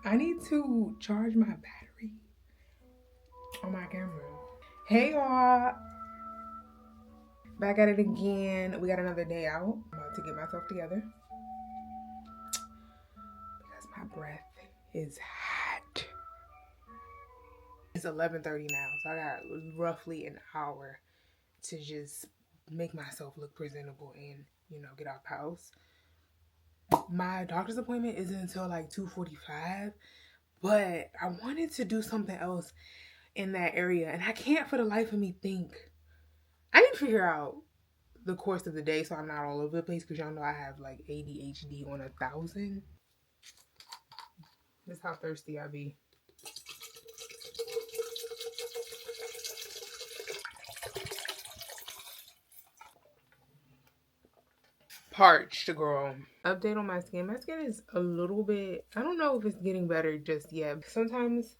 I need to charge my battery on my camera. Hey y'all, back at it again. We got another day out. I'm about to get myself together because my breath is hot. It's 11:30 now, so I got roughly an hour to just make myself look presentable and get out the house. My doctor's appointment isn't until like 2:45, but I wanted to do something else in that area, and I can't for the life of me think. I need to figure out the course of the day so I'm not all over the place because y'all know I have like ADHD on 1,000. That's how thirsty I be. Parched, girl. Update on my skin. My skin is a little bit, I don't know if it's getting better just yet. Sometimes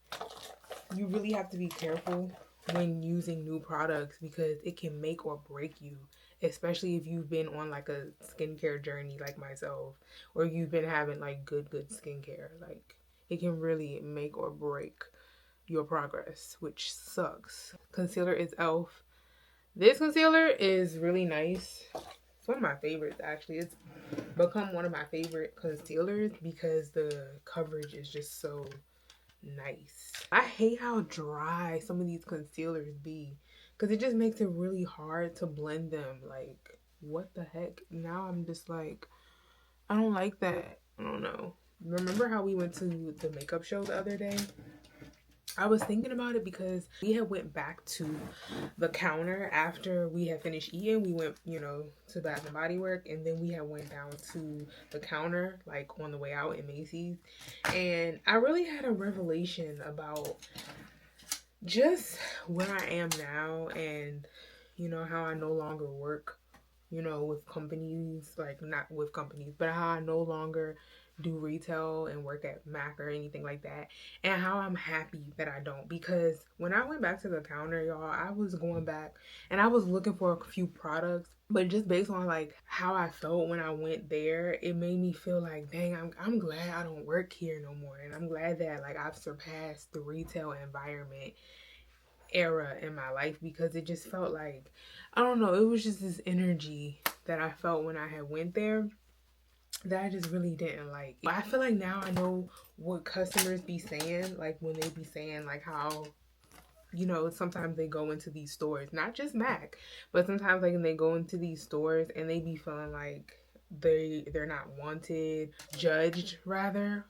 you really have to be careful when using new products because it can make or break you, especially if you've been on like a skincare journey like myself, or you've been having like good skincare. Like it can really make or break your progress, which sucks. Concealer is Elf. This concealer is really nice. It's one of my favorites actually. It's become one of my favorite concealers because the coverage is just so nice. I hate how dry some of these concealers be because it just makes it really hard to blend them. Like, what the heck? Now I'm just like, I don't like that. I don't know. Remember how we went to the makeup show the other day? I was thinking about it because we had went back to the counter after we had finished eating. We went, to Bath and Body Work, and then we had went down to the counter, like on the way out in Macy's. And I really had a revelation about just where I am now and, how I no longer work, with companies, like not with companies, but how I no longer do retail and work at Mac or anything like that, and how I'm happy that I don't. Because when I went back to the counter, y'all, I was going back and I was looking for a few products, but just based on like how I felt when I went there, it made me feel like, dang, I'm glad I don't work here no more, and I'm glad that like I've surpassed the retail environment era in my life because it just felt like, I don't know, it was just this energy that I felt when I had went there that I just really didn't like. I feel like now I know what customers be saying, like when they be saying like how, sometimes they go into these stores, not just Mac, but sometimes like when they go into these stores and they be feeling like they're not wanted, judged rather.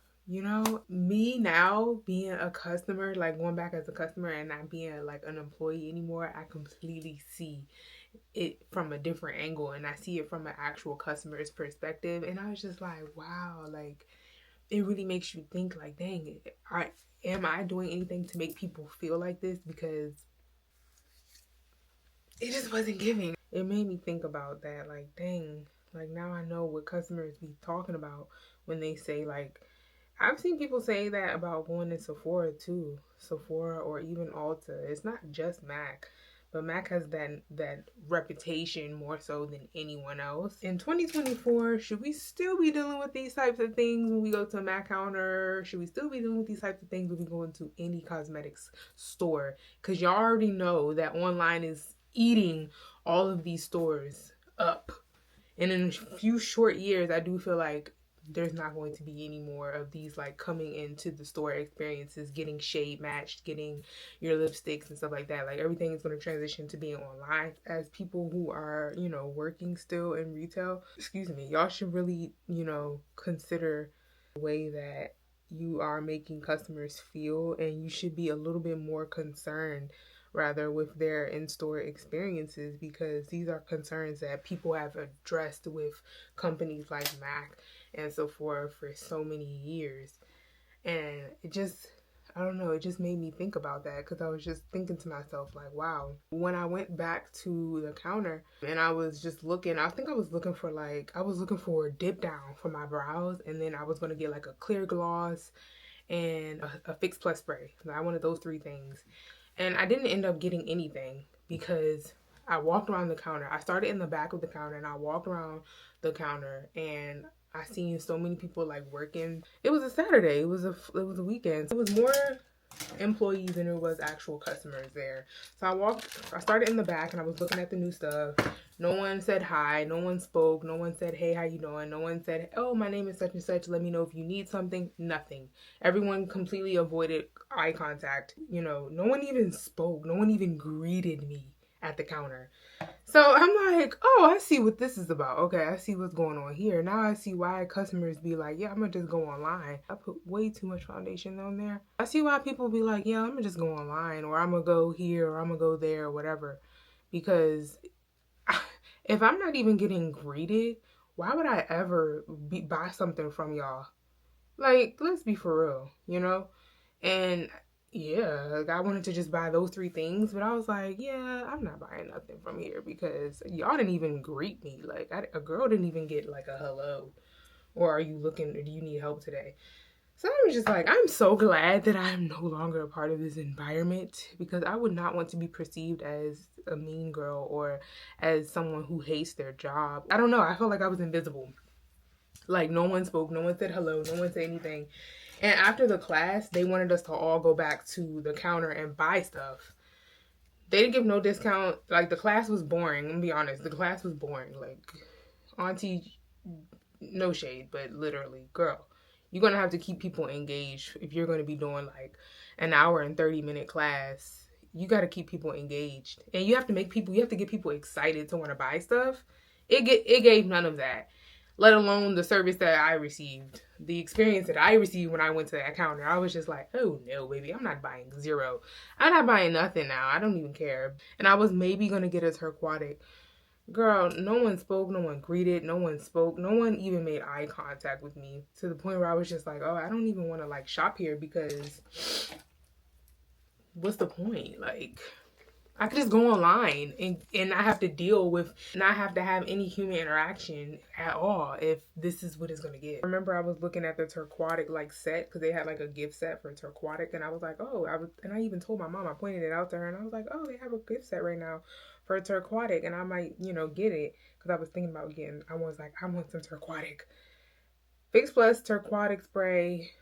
Me now being a customer, like going back as a customer and not being like an employee anymore, I completely see it from a different angle and I see it from an actual customer's perspective. And I was just like, wow, like it really makes you think like, dang, am I doing anything to make people feel like this? Because it just wasn't giving. It made me think about that, like, dang, like now I know what customers be talking about when they say like, I've seen people say that about going to Sephora too. Sephora or even Ulta. It's not just Mac, but Mac has that reputation more so than anyone else. In 2024, should we still be dealing with these types of things when we go to a Mac counter? Should we still be dealing with these types of things when we go into any cosmetics store? Because y'all already know that online is eating all of these stores up. And in a few short years, I do feel like there's not going to be any more of these like coming into the store experiences, getting shade matched, getting your lipsticks and stuff like that. Like everything is going to transition to being online. As people who are, working still in retail, excuse me, y'all should really, consider the way that you are making customers feel, and you should be a little bit more concerned rather with their in-store experiences, because these are concerns that people have addressed with companies like Mac and so forth for so many years. And it just, I don't know, it just made me think about that because I was just thinking to myself like, wow. When I went back to the counter and I was just looking, I think I was looking for a dip down for my brows, and then I was going to get like a clear gloss and a Fix Plus spray. I wanted those three things. And I didn't end up getting anything because I walked around the counter. I started in the back of the counter and I walked around the counter and I seen so many people like working. It was a Saturday. It was a weekend. It was more employees than it was actual customers there. So I started in the back and I was looking at the new stuff. No one said hi, no one spoke, no one said, hey, how you doing? No one said, oh, my name is such and such, let me know if you need something. Nothing. Everyone completely avoided eye contact. You know, no one even spoke, no one even greeted me at the counter. So I'm like, oh, I see what this is about. Okay, I see what's going on here. Now I see why customers be like, yeah, I'm gonna just go online. I put way too much foundation on there. I see why people be like, yeah, I'm gonna just go online, or I'm gonna go here, or I'm gonna go there, or whatever. Because if I'm not even getting greeted, why would I ever buy something from y'all? Like, let's be for real, you know? And yeah, like I wanted to just buy those 3 things, but I was like, yeah, I'm not buying nothing from here because y'all didn't even greet me. Like, a girl didn't even get like a hello, or are you looking, or do you need help today? So I was just like, I'm so glad that I'm no longer a part of this environment because I would not want to be perceived as a mean girl or as someone who hates their job. I don't know. I felt like I was invisible. Like, no one spoke, no one said hello, no one said anything. And after the class, they wanted us to all go back to the counter and buy stuff. They didn't give no discount. Like, the class was boring. I'm gonna be honest. The class was boring. Like, auntie, no shade, but literally, girl, you're gonna have to keep people engaged if you're gonna be doing like an hour and 30-minute class. You got to keep people engaged, and you have to get people excited to want to buy stuff. It gave none of that, let alone the service that I received, the experience that I received when I went to that counter. I was just like, oh no, baby, I'm not buying zero. I'm not buying nothing now. I don't even care. And I was maybe gonna get a turquoise. Girl, no one spoke, no one greeted, no one spoke, no one even made eye contact with me, to the point where I was just like, oh, I don't even want to like shop here because what's the point? Like, I could just go online and not have to deal with, not have to have any human interaction at all if this is what it's going to get. I remember I was looking at the turquoise like set because they had like a gift set for turquoise, and I was like, oh, and I even told my mom, I pointed it out to her, and I was like, oh, they have a gift set right now for turquoise, and I might, get it because I was thinking about getting, I was like, I want some turquoise. Fix Plus turquoise spray,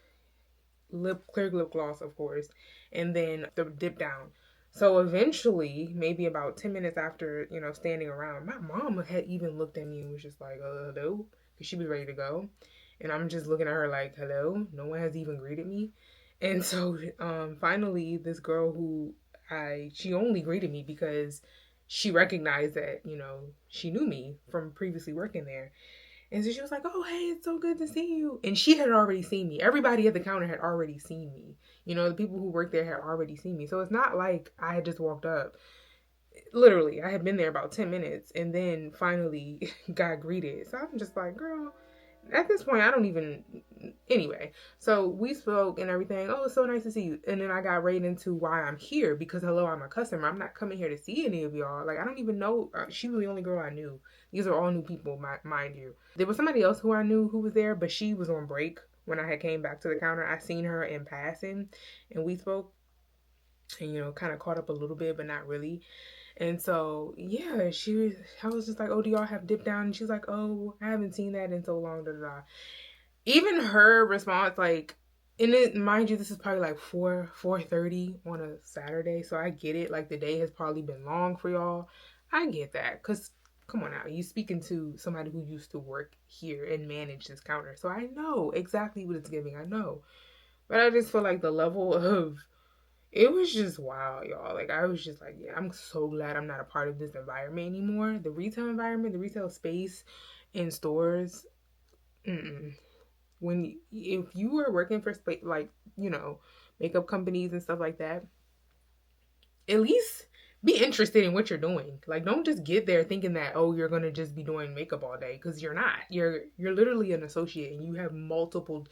clear lip gloss, of course, and then the dip down. So eventually, maybe about 10 minutes after, standing around, my mom had even looked at me and was just like, hello? Because she was ready to go. And I'm just looking at her like, hello? No one has even greeted me. And so finally, this girl she only greeted me because she recognized that, she knew me from previously working there. And so she was like, oh, hey, it's so good to see you. And she had already seen me. Everybody at the counter had already seen me. The people who worked there had already seen me. So it's not like I had just walked up. Literally, I had been there about 10 minutes and then finally got greeted. So I'm just like, girl, at this point, I don't even... Anyway, so we spoke and everything. Oh, it's so nice to see you. And then I got right into why I'm here because, hello, I'm a customer. I'm not coming here to see any of y'all. Like, I don't even know. She was the only girl I knew. These are all new people, mind you. There was somebody else who I knew who was there, but she was on break when I had came back to the counter. I seen her in passing and we spoke and, kind of caught up a little bit, but not really. And so, yeah, I was just like, oh, do y'all have dip down? And she's like, oh, I haven't seen that in so long, da da da. Even her response, like, and mind you, this is probably like 4:30 on a Saturday, so I get it. Like, the day has probably been long for y'all. I get that, because come on now, you speaking to somebody who used to work here and manage this counter, so I know exactly what it's giving. I know, but I just feel like the level of it was just wild, y'all. Like, I was just like, yeah, I'm so glad I'm not a part of this environment anymore. The retail environment, the retail space in stores. If you were working for like, makeup companies and stuff like that, at least be interested in what you're doing. Like, don't just get there thinking that, oh, you're gonna just be doing makeup all day, because you're not. You're literally an associate and you have multiple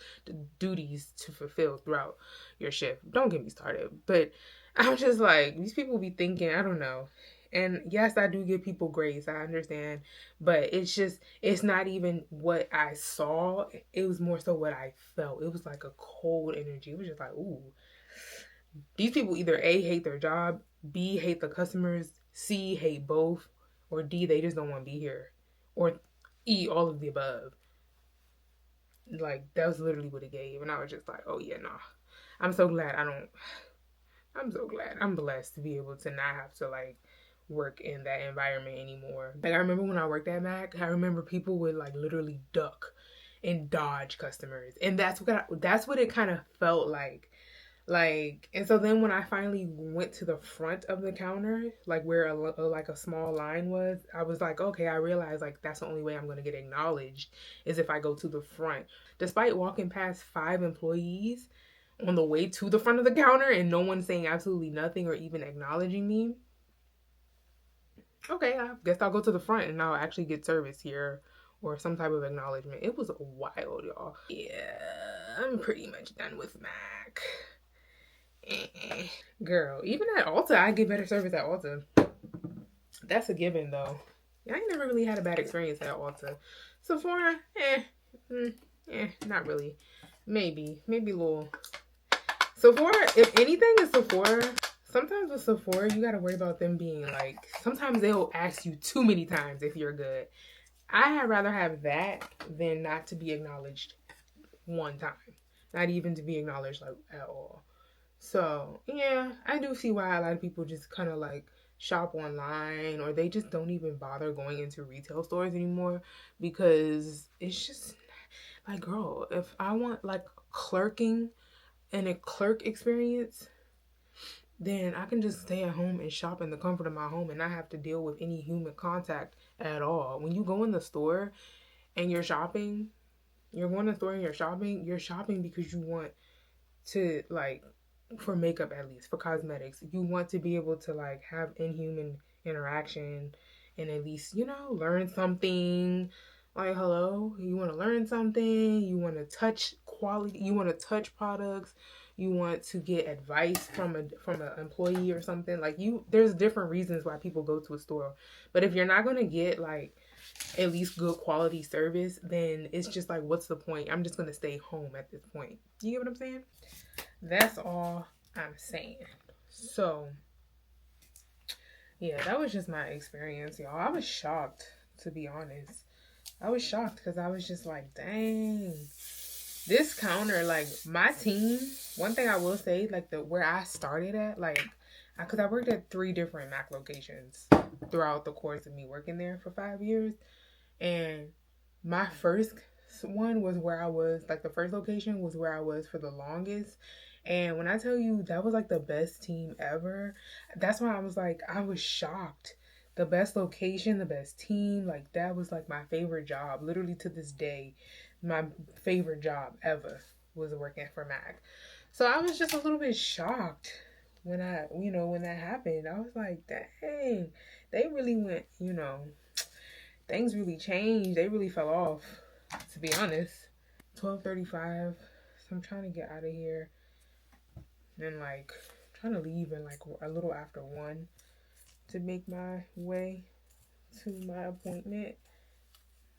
duties to fulfill throughout your shift. Don't get me started. But I'm just like, these people be thinking, I don't know. And yes, I do give people grace, I understand, but it's not even what I saw. It was more so what I felt. It was like a cold energy. It was just like, ooh, these people either A, hate their job, B, hate the customers, C, hate both, or D, they just don't want to be here, or E, all of the above. Like, that was literally what it gave. And I was just like, oh yeah, nah. I'm so glad I don't, I'm so glad. I'm blessed to be able to not have to like work in that environment anymore. Like, I remember when I worked at Mac, I remember people would like literally duck and dodge customers. And that's what it kind of felt like. Like, and so then when I finally went to the front of the counter, like where like a small line was, I was like, okay, I realized like that's the only way I'm going to get acknowledged is if I go to the front. Despite walking past 5 employees on the way to the front of the counter and no one saying absolutely nothing or even acknowledging me, okay, I guess I'll go to the front and I'll actually get service here or some type of acknowledgement. It was wild, y'all. Yeah, I'm pretty much done with Mac. Girl, even at Ulta, I get better service at Ulta. That's a given, though. I ain't never really had a bad experience at Ulta. Sephora, not really. Maybe a little. Sephora, if anything is Sephora, sometimes with Sephora, you gotta worry about them being like, sometimes they'll ask you too many times if you're good. I'd rather have that than not to be acknowledged one time. Not even to be acknowledged like at all. So, yeah, I do see why a lot of people just kind of like shop online or they just don't even bother going into retail stores anymore because it's just like, girl, if I want like clerking and a clerk experience, then I can just stay at home and shop in the comfort of my home and not have to deal with any human contact at all. When you go in the store and you're shopping, you're going to the store and you're shopping because you want to like for makeup, at least for cosmetics, you want to be able to like have inhuman interaction and at least learn something. Like, hello, you want to learn something, you want to touch quality, you want to touch products, you want to get advice from an employee or something. Like, there's different reasons why people go to a store, but if you're not going to get like at least good quality service, then it's just like, what's the point? I'm just going to stay home at this point. You get what I'm saying? That's all I'm saying. So, yeah, that was just my experience, y'all. I was shocked, to be honest. I was shocked because I was just like, dang. This counter, like, my team, one thing I will say, like, where I started at, like, because I worked at 3 different Mac locations throughout the course of me working there for 5 years. And my first one was where I was, like, the first location was where I was for the longest. And when I tell you that was like the best team ever, that's why I was like, I was shocked. The best location, the best team, like that was like my favorite job. Literally to this day, my favorite job ever was working for Mac. So I was just a little bit shocked when when that happened. I was like, dang, they really went, things really changed. They really fell off, to be honest. 12:35. So I'm trying to get out of here. And like trying to leave in like a little after 1 to make my way to my appointment.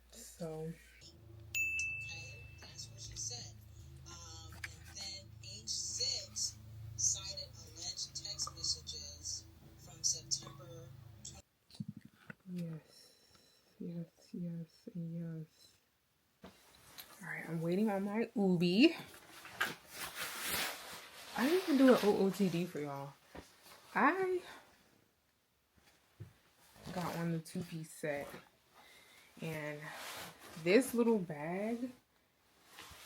So okay, that's what she said. And then age 6 cited alleged text messages from September 20. yes. All right, I'm waiting on my Ubi. I didn't even do an OOTD for y'all. I got on the 2-piece set, and this little bag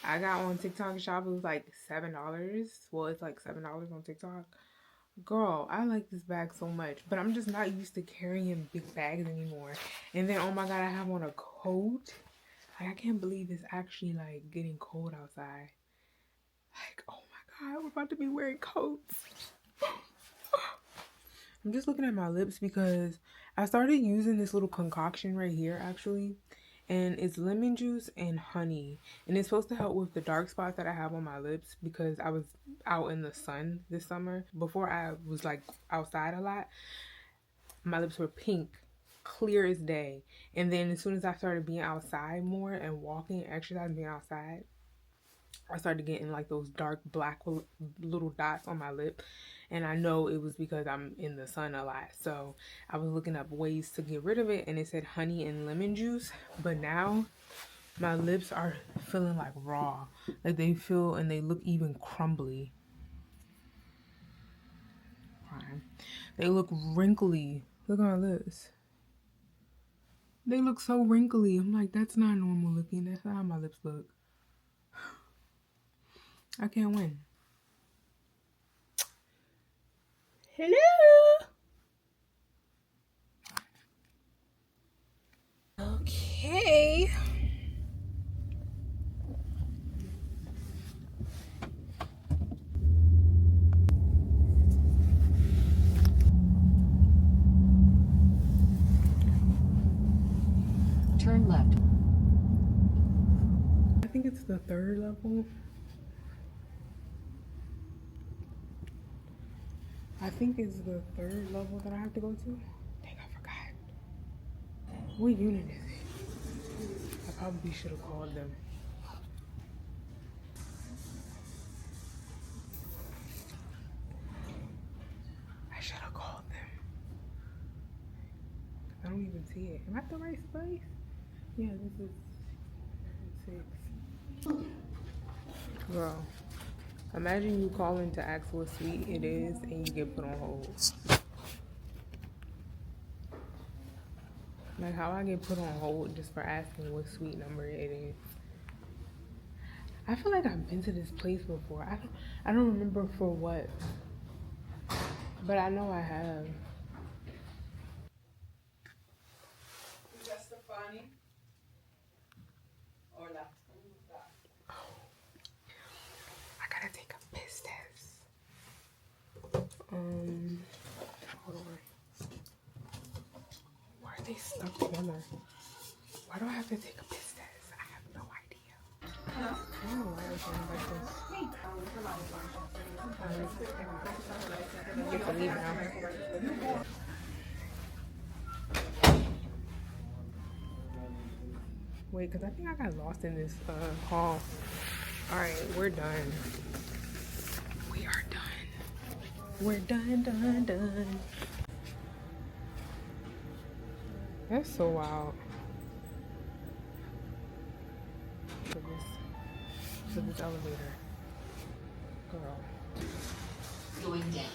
I got on TikTok Shop. It was like $7. Well, it's like $7 on TikTok. Girl, I like this bag so much, but I'm just not used to carrying big bags anymore. And then, oh my god, I have on a coat. Like, I can't believe it's actually like getting cold outside. Like, oh my god, we're about to be wearing coats. I'm just looking at my lips because I started using this little concoction right here actually. And it's lemon juice and honey. And it's supposed to help with the dark spots that I have on my lips because I was out in the sun this summer. Before I was like outside a lot, my lips were pink, clear as day. And then as soon as I started being outside more and walking, exercising, being outside, I started getting like those dark black little dots on my lip. And I know it was because I'm in the sun a lot. So I was looking up ways to get rid of it, and it said honey and lemon juice. But now My lips are feeling like raw. Like they feel and they look even crumbly. Fine. They look wrinkly. Look at my lips. They look so wrinkly. I'm like, that's not normal looking. That's not how my lips look. I can't win. Hello. Okay. Turn left. I think it's the 3rd level. I think it's the 3rd level that I have to go to. Dang, I forgot. What unit is it? I probably should have called them. I should have called them. I don't even see it. Am I at the right place? Yeah, this is 6. Girl, imagine you calling to ask what suite it is and you get put on hold. Like how I get put on hold just for asking what suite number it is. I feel like I've been to this place before. I don't remember for what, but I know I have. I gotta take a piss test. Hold on. Why are they stuck together? Why do I have to take a piss test? I have no idea. Hello? Oh, why are they going like this? You have to leave now. Wait, because I think I got lost in this hall. Alright, we're done. We are done. We're done. That's so wild. For this elevator. Girl. Going down.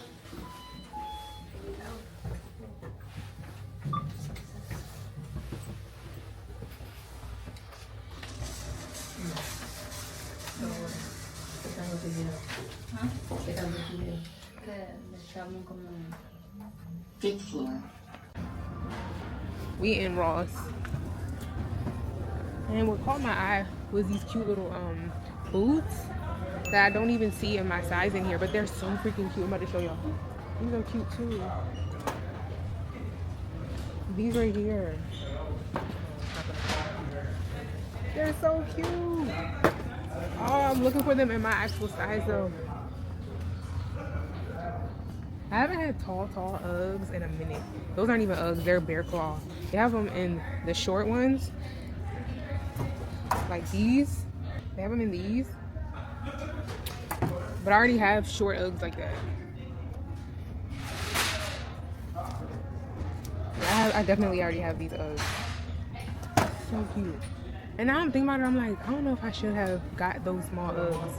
Fifth floor. We in Ross. And what caught my eye was these cute little boots that I don't even see in my size in here, but they're so freaking cute. I'm about to show y'all. These are cute too. These right here. They're so cute. Oh, I'm looking for them in my actual size though. I haven't had tall Uggs in a minute. Those aren't even Uggs, they're Bear Claw. They have them in the short ones, like these. They have them in these. But I already have short Uggs like that. I definitely already have these Uggs. So cute. And now I'm thinking about it, I'm like, I don't know if I should have got those small Uggs.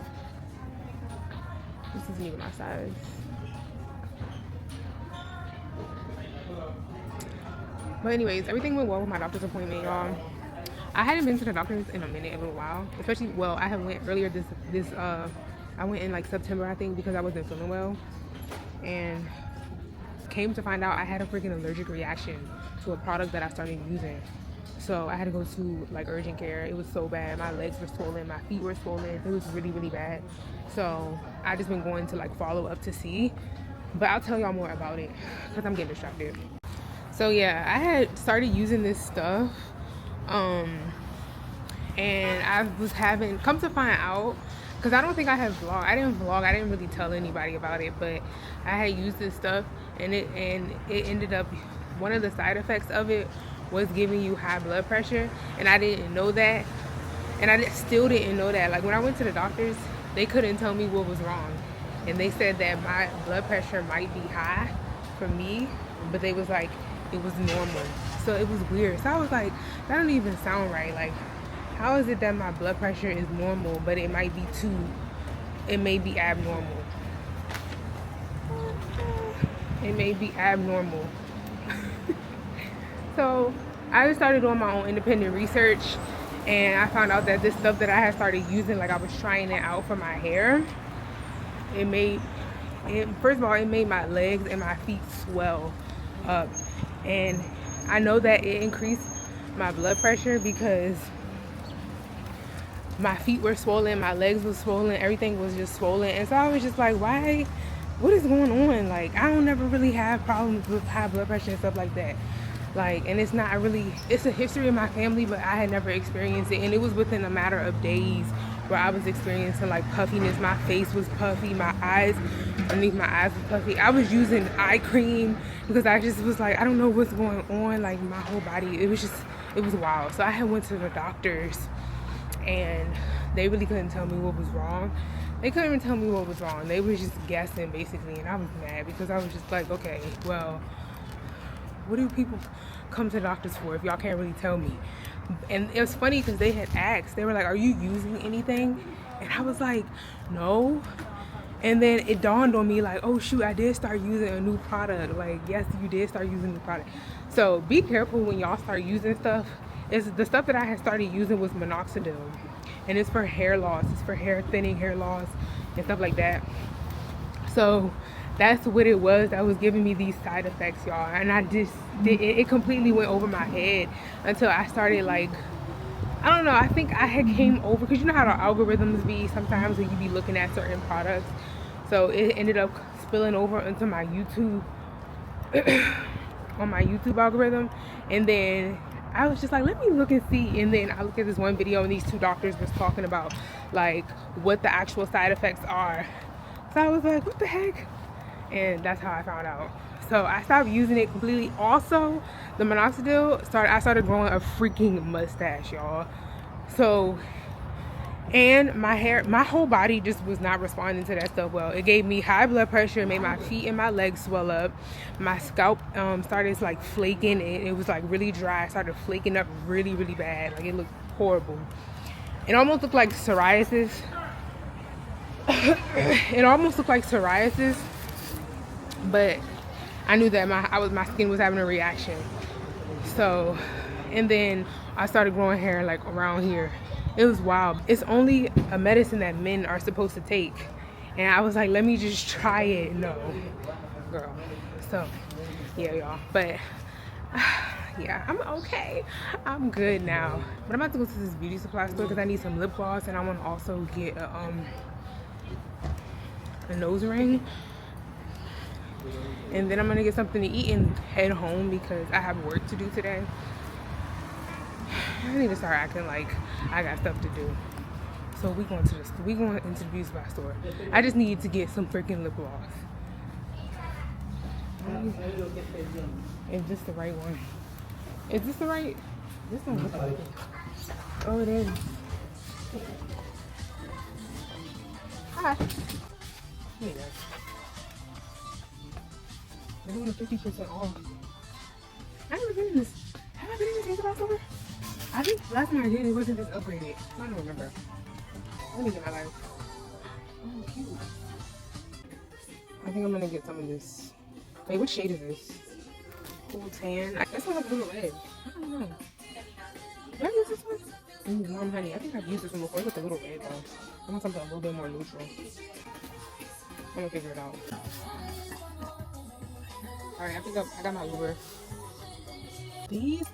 This isn't even my size. But anyways, everything went well with my doctor's appointment, y'all. I hadn't been to the doctor's in a little while. Especially, well, I had went earlier I went in like September, I think, because I wasn't feeling well. And came to find out I had a freaking allergic reaction to a product that I started using. So I had to go to like urgent care. It was so bad. My legs were swollen, my feet were swollen. It was really, really bad. So I just been going to like follow up to see. But I'll tell y'all more about it because I'm getting distracted. So yeah, I had started using this stuff. And I was having, come to find out, because I don't think I have vlogged. I didn't vlog. I didn't really tell anybody about it, but I had used this stuff, and it ended up, one of the side effects of it was giving you high blood pressure, and I didn't know that, and I still didn't know that. Like when I went to the doctors, they couldn't tell me what was wrong, and they said that my blood pressure might be high for me, but they was like it was normal. So it was weird. So I was like, that don't even sound right. Like how is it that my blood pressure is normal, but it may be abnormal? It may be abnormal. So I just started doing my own independent research, and I found out that this stuff that I had started using, like I was trying it out for my hair, first of all, it made my legs and my feet swell up. And I know that it increased my blood pressure because my feet were swollen, my legs was swollen, everything was just swollen. And so I was just like, why? What is going on? Like, I don't never really have problems with high blood pressure and stuff like that. Like, and it's a history in my family, but I had never experienced it. And it was within a matter of days where I was experiencing like puffiness. My face was puffy, my eyes, underneath my eyes was puffy. I was using eye cream because I just was like, I don't know what's going on. Like, my whole body, it was wild. So I had went to the doctors, and they really couldn't tell me what was wrong. They couldn't even tell me what was wrong. They were just guessing, basically, and I was mad because I was just like, okay, well, what do people come to doctors for if y'all can't really tell me? And it was funny because they had asked, they were like, are you using anything? And I was like, no. And then it dawned on me, like, oh shoot, I did start using a new product. Like, yes, you did start using a new product. So be careful when y'all start using stuff. The stuff that I had started using was minoxidil, and it's for hair loss. It's for hair thinning, hair loss, and stuff like that. So that's what it was that was giving me these side effects, y'all. And I just it completely went over my head until I started, like, I don't know, I think I had came over, because you know how the algorithms be sometimes when you be looking at certain products. So it ended up spilling over into my YouTube on my YouTube algorithm. And then I was just like, let me look and see. And then I looked at this one video, and these two doctors was talking about like what the actual side effects are. So I was like, what the heck? And that's how I found out. So I stopped using it completely. Also, the minoxidil I started growing a freaking mustache, y'all. So, and my whole body just was not responding to that stuff well. It gave me high blood pressure, it made my feet and my legs swell up. My scalp started like flaking. It was like really dry. It started flaking up really, really bad. Like, it looked horrible. It almost looked like psoriasis. It almost looked like psoriasis, but I knew that my skin was having a reaction. So, and then I started growing hair like around here. It was wild. It's only a medicine that men are supposed to take, and I was like, let me just try it. No, girl. So yeah, y'all, but yeah, I'm okay. I'm good now. But I'm about to go to this beauty supply store because I need some lip gloss, and I want to also get a nose ring. And then I'm gonna get something to eat and head home because I have work to do today. I need to start acting like I got stuff to do. So we going into the beauty supply store. I just need to get some freaking lip gloss. Is this the right one? Is this the right? This one looks like it. Oh, it is. Hi. There you go. They're doing a 50% off. I've never been in this. Have I been in this beauty supply store? I think last time I did, it wasn't this upgraded. I don't remember. Let me get my life. Oh, cute. I think I'm gonna get some of this. Wait, what shade is this? Cool tan. This one looks a little red. I don't know. Did I use this one? Ooh, warm honey. I think I've used this one before. It looks a little red though. I want something a little bit more neutral. I'm gonna figure it out. Alright, I think I got my Uber.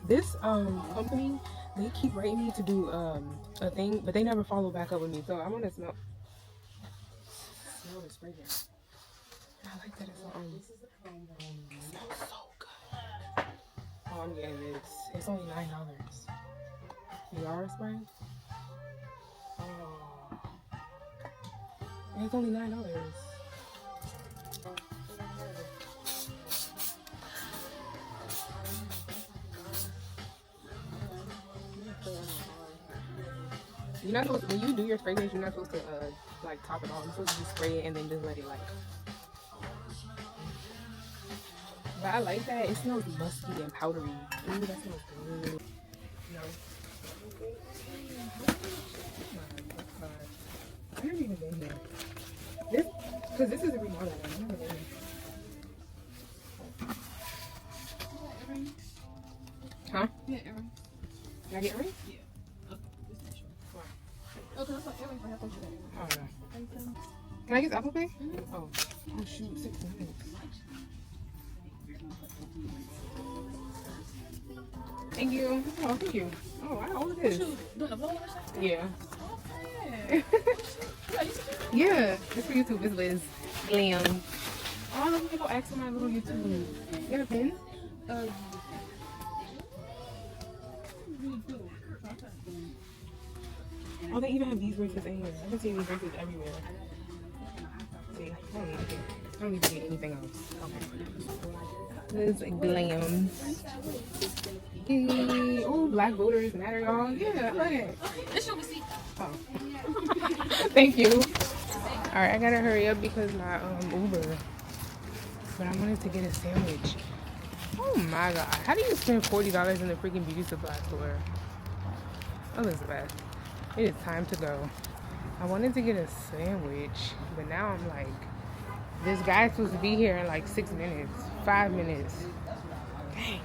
This company, they keep writing me to do a thing, but they never follow back up with me. So I want to smell the spray here. I like that it's it smells so good. Oh, I'm getting this. It's only $9. The Yara spray. Oh, and it's only $9. You're not supposed to, when you do your fragrance, you're not supposed to like top it off. You're supposed to just spray it and then just let it like. But I like that. It smells musky and powdery. Ooh, that smells good. No. I've never even been here. This, because this is a remodel one. I've never been here. Huh? Yeah, Errands. Can I get rings? Yeah. Okay, just make sure. Why? Okay, that's like Errands. I have to do that. Oh, no. Can I get Apple Pay? Oh. Oh, shoot. 6 minutes. Thank you. Oh, thank you. Oh, wow. What is this? Doing a vlog or something? Yeah. Okay. Yeah. It's for YouTube. It's Liz. Glam. Oh, let me go ask for my little YouTube. You got a pen? Oh, they even have these bracelets in here. I can see these bracelets everywhere. See, I don't need to get anything else. Okay. This glam. Hey. Oh, Black Voters Matter, y'all. Yeah, I love it. This your receipt. Oh. Thank you. Alright, I gotta hurry up because my Uber. But I wanted to get a sandwich. Oh my god. How do you spend $40 in the freaking beauty supply store? Elizabeth, it is time to go. I wanted to get a sandwich, but now I'm like, this guy's supposed to be here in like 6 minutes, 5 minutes. Dang.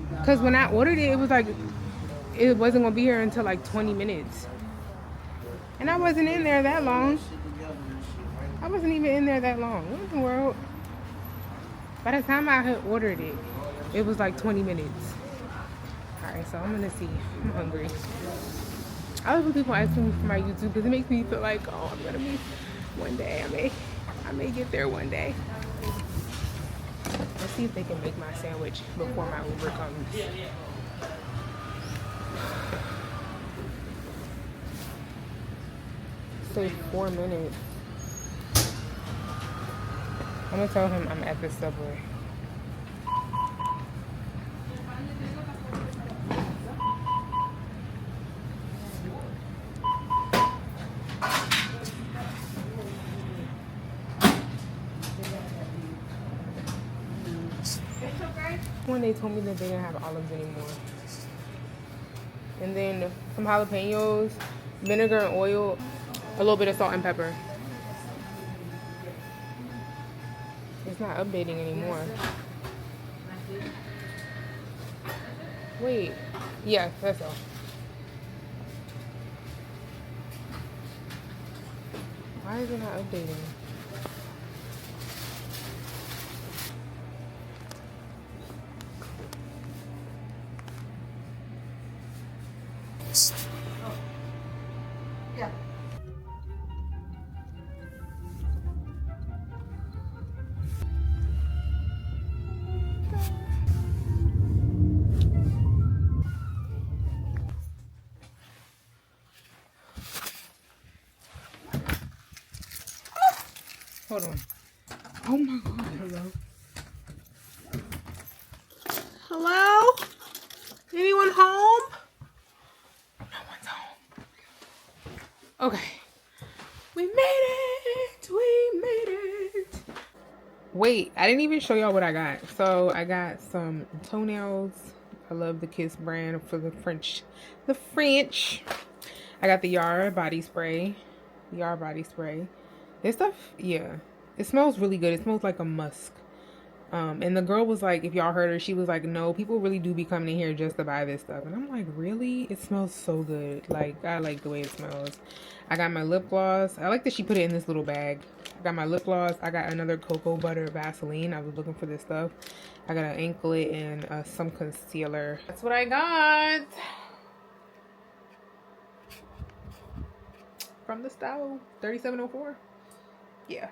Because when I ordered it, it was like, it wasn't going to be here until like 20 minutes. And I wasn't in there that long. I wasn't even in there that long. What in the world? By the time I had ordered it, it was like 20 minutes. Alright, so I'm gonna see. I'm hungry. I love when people ask me for my YouTube because it makes me feel like, oh, I'm gonna be one day. I may get there one day. Let's see if they can make my sandwich before my Uber comes. Say 4 minutes. I'm gonna tell him I'm at the Subway. When they told me that they didn't have olives anymore. And then some jalapenos, vinegar and oil, a little bit of salt and pepper. It's not updating anymore. Wait. Yeah, that's all. Why is it not updating? Yeah. Hold on. Oh my god, hello. Hello? Anyone home? No one's home. Okay. We made it! We made it! Wait, I didn't even show y'all what I got. So I got some toenails. I love the Kiss brand for the French. The French. I got the Yara body spray. Yara body spray. This stuff, yeah, it smells really good. It smells like a musk. And the girl was like, if y'all heard her, she was like, no, people really do be coming in here just to buy this stuff. And I'm like, really? It smells so good. Like, I like the way it smells. I got my lip gloss. I like that she put it in this little bag. I got my lip gloss. I got another cocoa butter Vaseline. I was looking for this stuff. I got an anklet and some concealer. That's what I got. From the style 3704. Yeah.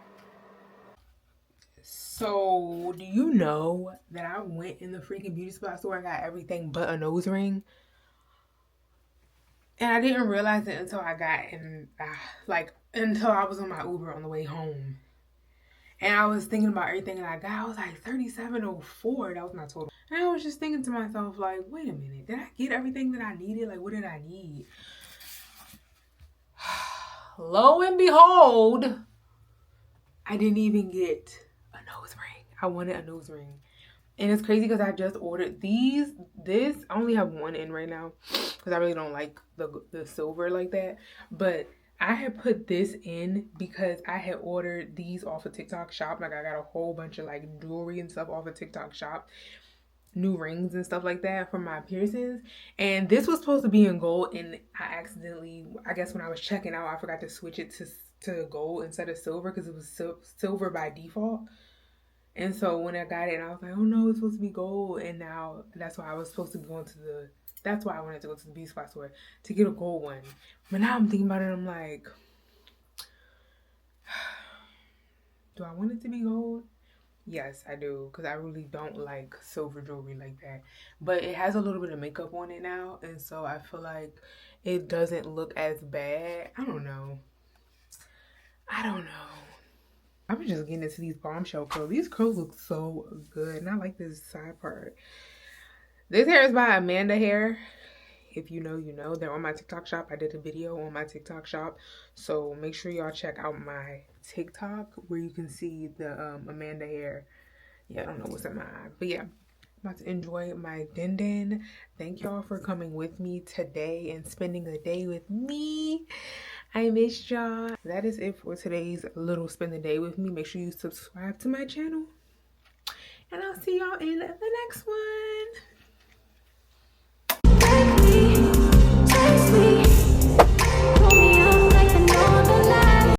So, do you know that I went in the freaking beauty supply store and got everything but a nose ring? And I didn't realize it until I got in, until I was on my Uber on the way home. And I was thinking about everything that I got. I was like, 3704, that was my total. And I was just thinking to myself, like, wait a minute, did I get everything that I needed? Like, what did I need? Lo and behold, I didn't even get a nose ring. I wanted a nose ring. And it's crazy because I just ordered these. This, I only have one in right now because I really don't like the silver like that. But I had put this in because I had ordered these off of TikTok Shop. Like I got a whole bunch of like jewelry and stuff off of TikTok Shop, new rings and stuff like that for my piercings. And this was supposed to be in gold, and I accidentally, I guess when I was checking out, I forgot to switch it to gold instead of silver because it was silver by default. And so when I got it, and I was like, oh no, it's supposed to be gold. And now that's why I was supposed to be going to that's why I wanted to go to the beauty supply store to get a gold one. But now I'm thinking about it, I'm like, do I want it to be gold? Yes, I do, because I really don't like silver jewelry like that. But it has a little bit of makeup on it now, and so I feel like it doesn't look as bad. I don't know. I'm just getting into these bombshell curls. These curls look so good, and I like this side part. This hair is by Amanda Hair. If you know, you know. They're on my TikTok shop. I did a video on my TikTok shop, so make sure y'all check out my TikTok where you can see the Amanda Hair. Yeah, I don't know what's in my eye, but yeah, I'm about to enjoy my din din. Thank y'all for coming with me today and spending the day with me. I missed y'all. That is it for today's little spend the day with me. Make sure you subscribe to my channel, and I'll see y'all in the next one.